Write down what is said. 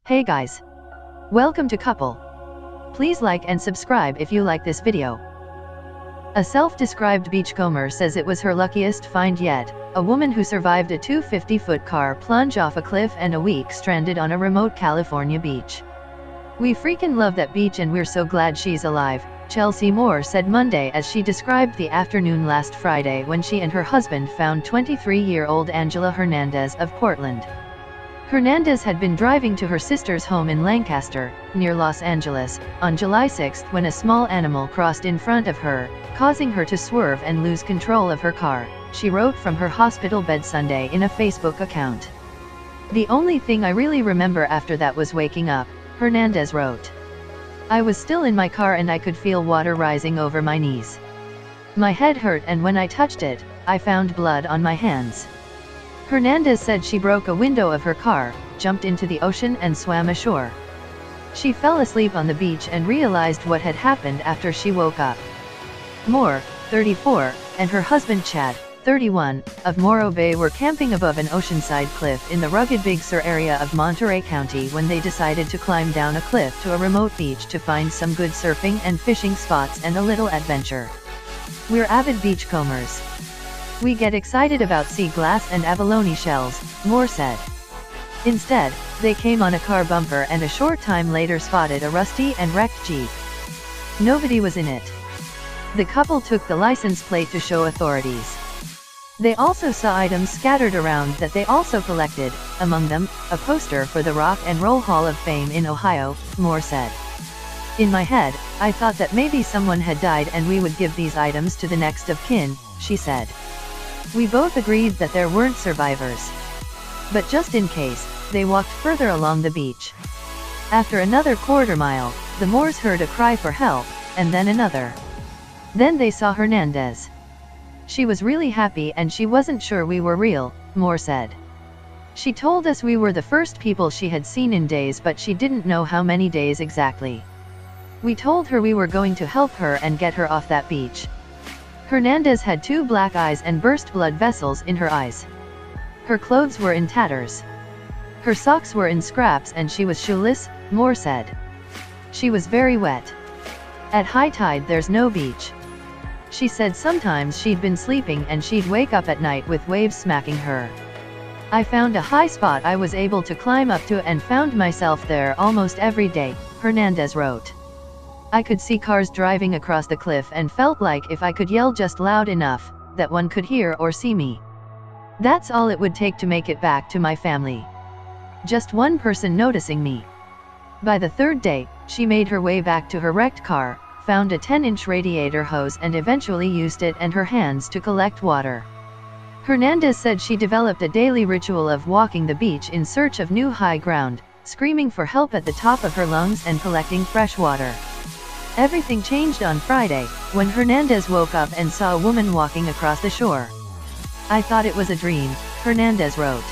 Hey guys! Welcome to Couple. Please like and subscribe if you like this video. A self-described beachcomber says it was her luckiest find yet, a woman who survived a 250-foot car plunge off a cliff and a week stranded on a remote California beach. "We freaking love that beach and we're so glad she's alive," Chelsea Moore said Monday as she described the afternoon last Friday when she and her husband found 23-year-old Angela Hernandez of Portland. Hernandez had been driving to her sister's home in Lancaster, near Los Angeles, on July 6 when a small animal crossed in front of her, causing her to swerve and lose control of her car, she wrote from her hospital bed Sunday in a Facebook account. "The only thing I really remember after that was waking up," Hernandez wrote. "I was still in my car and I could feel water rising over my knees. My head hurt and when I touched it, I found blood on my hands." Hernandez said she broke a window of her car, jumped into the ocean and swam ashore. She fell asleep on the beach and realized what had happened after she woke up. Moore, 34, and her husband Chad, 31, of Morro Bay were camping above an oceanside cliff in the rugged Big Sur area of Monterey County when they decided to climb down a cliff to a remote beach to find some good surfing and fishing spots and a little adventure. "We're avid beachcombers. We get excited about sea glass and abalone shells," Moore said. Instead, they came on a car bumper and a short time later spotted a rusty and wrecked Jeep. Nobody was in it. The couple took the license plate to show authorities. They also saw items scattered around that they also collected, among them, a poster for the Rock and Roll Hall of Fame in Ohio, Moore said. "In my head, I thought that maybe someone had died and we would give these items to the next of kin," she said. "We both agreed that there weren't survivors. But just in case, they walked further along the beach. After another quarter mile, the Moores heard a cry for help, and then another. Then they saw Hernandez. She was really happy and she wasn't sure we were real," Moore said. "She told us we were the first people she had seen in days but she didn't know how many days exactly. We told her we were going to help her and get her off that beach." Hernandez had 2 black eyes and burst blood vessels in her eyes. Her clothes were in tatters. Her socks were in scraps and she was shoeless, Moore said. "She was very wet. At high tide there's no beach. She said sometimes she'd been sleeping and she'd wake up at night with waves smacking her. I found a high spot I was able to climb up to and found myself there almost every day," Hernandez wrote. "I could see cars driving across the cliff and felt like if I could yell just loud enough, that one could hear or see me. That's all it would take to make it back to my family. Just one person noticing me." By the 3rd day, she made her way back to her wrecked car, found a 10-inch radiator hose and eventually used it and her hands to collect water. Hernandez said she developed a daily ritual of walking the beach in search of new high ground, screaming for help at the top of her lungs and collecting fresh water. Everything changed on Friday, when Hernandez woke up and saw a woman walking across the shore. "I thought it was a dream," Hernandez wrote.